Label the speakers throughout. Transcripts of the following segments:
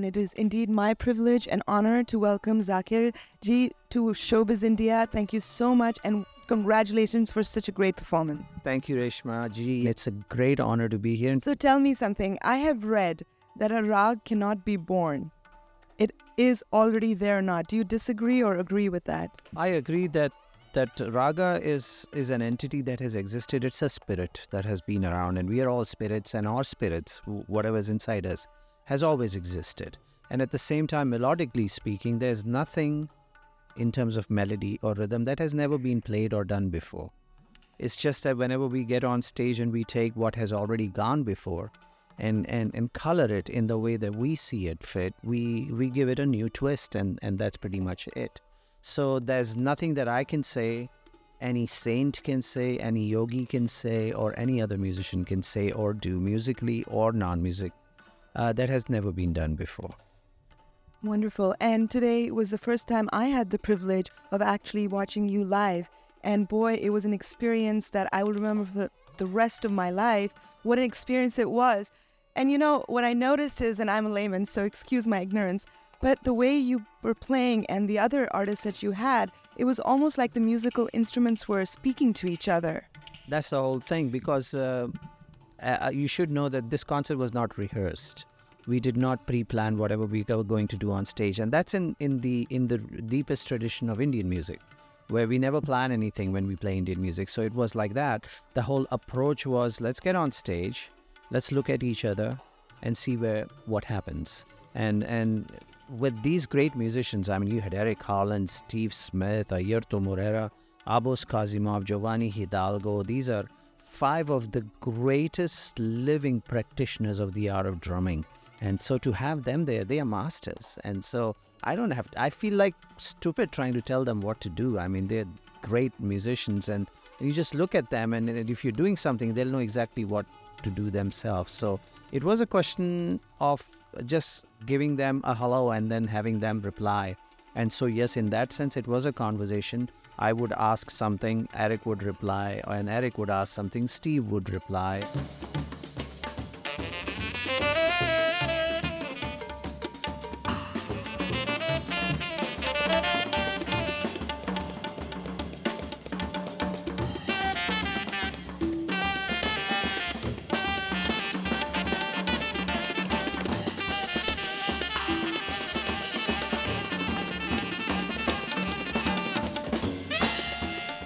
Speaker 1: it is indeed my privilege and honor to welcome Zakir ji to Showbiz India. Thank you so much and congratulations for such a great performance.
Speaker 2: Thank you, Reshma ji. It's a great honor to be here.
Speaker 1: So tell me something. I have read that a rag cannot be born. It is already there or not. Do you disagree or agree with that?
Speaker 2: I agree that raga is an entity that has existed. It's a spirit that has been around, and we are all spirits, and our spirits, whatever's inside us, has always existed. And at the same time, melodically speaking, there's nothing in terms of melody or rhythm that has never been played or done before. It's just that whenever we get on stage and we take what has already gone before and color it in the way that we see it fit, we give it a new twist, and that's pretty much it. So there's nothing that I can say, any saint can say, any yogi can say, or any other musician can say or do, musically or non-music, that has never been done before.
Speaker 1: Wonderful. And today was the first time I had the privilege of actually watching you live. And boy, it was an experience that I will remember for the rest of my life. What an experience it was. And you know, what I noticed is, and I'm a layman, so excuse my ignorance, but the way you were playing and the other artists that you had, it was almost like the musical instruments were speaking to each other.
Speaker 2: That's the whole thing, because you should know that this concert was not rehearsed. We did not pre-plan whatever we were going to do on stage, and that's in the deepest tradition of Indian music, where we never plan anything when we play Indian music. So it was like that. The whole approach was, let's get on stage, let's look at each other and see what happens. And with these great musicians, I mean, you had Eric Harland, Steve Smith, Ayrton Moreira, Abos Kazimov, Giovanni Hidalgo. These are 5 of the greatest living practitioners of the art of drumming. And so to have them there, they are masters. And so I feel like stupid trying to tell them what to do. I mean, they're great musicians, and you just look at them, and if you're doing something, they'll know exactly what to do themselves. So it was a question of just giving them a hello and then having them reply. And so yes, in that sense, it was a conversation. I would ask something, Eric would reply, and Eric would ask something, Steve would reply.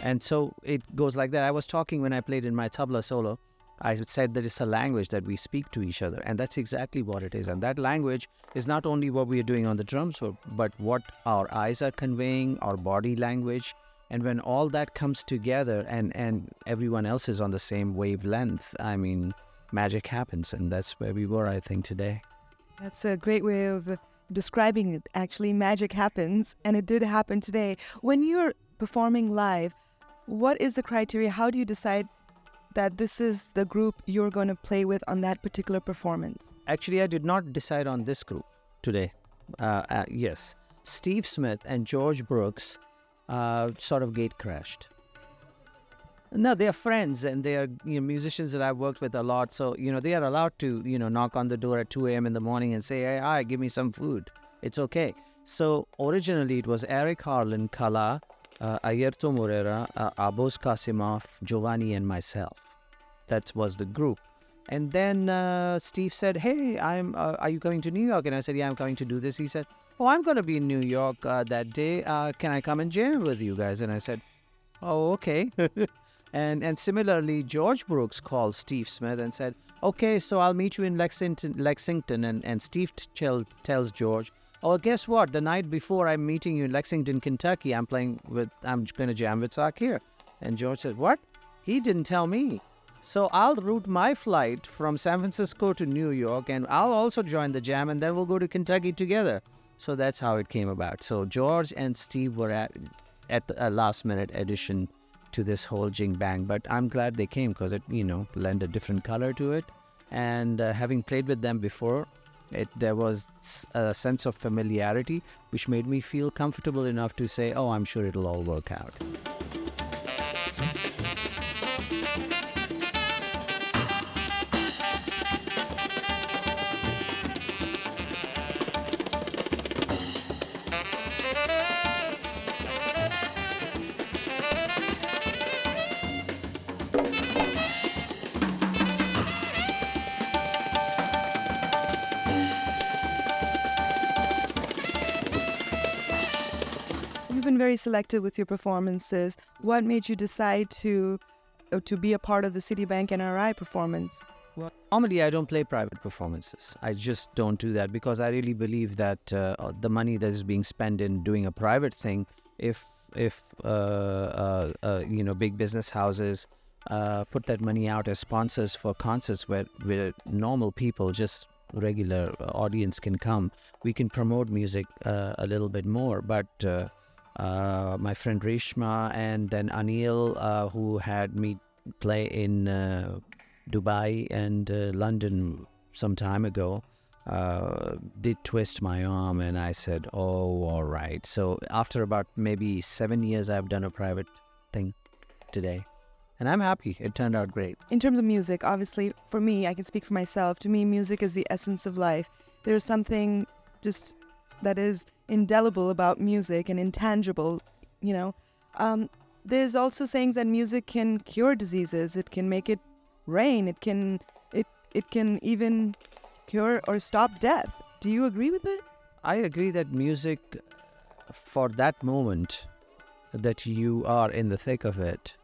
Speaker 2: And so it goes like that. I was talking when I played in my tabla solo. I said that it's a language that we speak to each other, and that's exactly what it is. And that language is not only what we are doing on the drums, but what our eyes are conveying, our body language. And when all that comes together and everyone else is on the same wavelength, I mean, magic happens. And that's where we were, I think, today.
Speaker 1: That's a great way of describing it. Actually, magic happens, and it did happen today. When you're performing live, what is the criteria? How do you decide that this is the group you're going to play with on that particular performance?
Speaker 2: Actually, I did not decide on this group today. Yes, Steve Smith and George Brooks sort of gate crashed. No, they are friends, and they are musicians that I've worked with a lot. So, they are allowed to, knock on the door at 2 a.m. in the morning and say, hey, hi, give me some food. It's okay. So originally it was Eric Harlan, Kala, Ayrton Moreira, Abos Kasimov, Giovanni, and myself. That was the group. And then Steve said, hey, are you coming to New York? And I said, yeah, I'm coming to do this. He said, oh, I'm going to be in New York that day. Can I come and jam with you guys? And I said, oh, okay. And similarly, George Brooks called Steve Smith and said, okay, so I'll meet you in Lexington. And Steve tells George, oh, guess what? The night before I'm meeting you in Lexington, Kentucky, I'm going to jam with Zakir. And George said, what? He didn't tell me. So I'll route my flight from San Francisco to New York, and I'll also join the jam, and then we'll go to Kentucky together. So that's how it came about. So George and Steve were at a last-minute addition to this whole jing bang. But I'm glad they came because it, lent a different color to it. And having played with them before, there was a sense of familiarity, which made me feel comfortable enough to say, oh, I'm sure it'll all work out.
Speaker 1: You've been very selective with your performances. What made you decide to be a part of the Citibank NRI performance?
Speaker 2: Well, normally I don't play private performances. I just don't do that because I really believe that the money that is being spent in doing a private thing, if big business houses put that money out as sponsors for concerts where normal people, just regular audience can come, we can promote music a little bit more. But my friend Reshma and then Anil, who had me play in Dubai and London some time ago, did twist my arm, and I said, oh, all right. So after about maybe 7 years, I've done a private thing today. And I'm happy. It turned out great.
Speaker 1: In terms of music, obviously, for me, I can speak for myself. To me, music is the essence of life. There's something just that is indelible about music and intangible, There's also sayings that music can cure diseases. It can make it rain. It can even cure or stop death. Do you agree with it?
Speaker 2: I agree that music, for that moment that you are in the thick of it,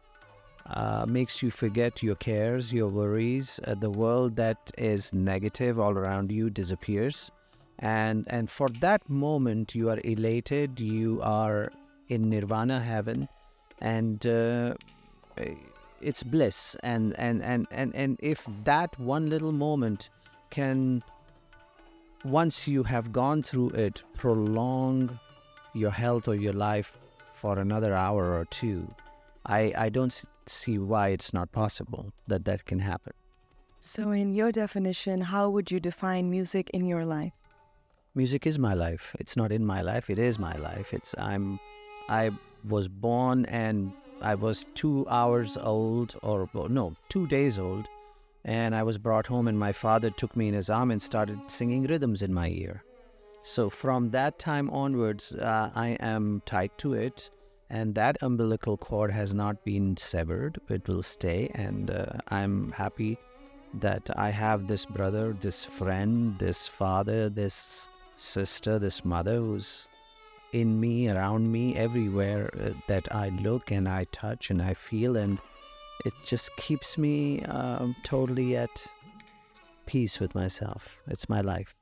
Speaker 2: makes you forget your cares, your worries. The world that is negative all around you disappears. And for that moment, you are elated. You are in nirvana heaven. And it's bliss. And if that one little moment can, once you have gone through it, prolong your health or your life for another hour or two, I don't see why it's not possible that can happen.
Speaker 1: So in your definition, how would you define music in your life?
Speaker 2: Music is my life. It's not in my life. It is my life. I was born and I was 2 days old, and I was brought home and my father took me in his arm and started singing rhythms in my ear. So from that time onwards, I am tied to it, and that umbilical cord has not been severed. It will stay, and I'm happy that I have this brother, this friend, this father, this sister, this mother who's in me, around me, everywhere that I look and I touch and I feel, and it just keeps me totally at peace with myself. It's my life.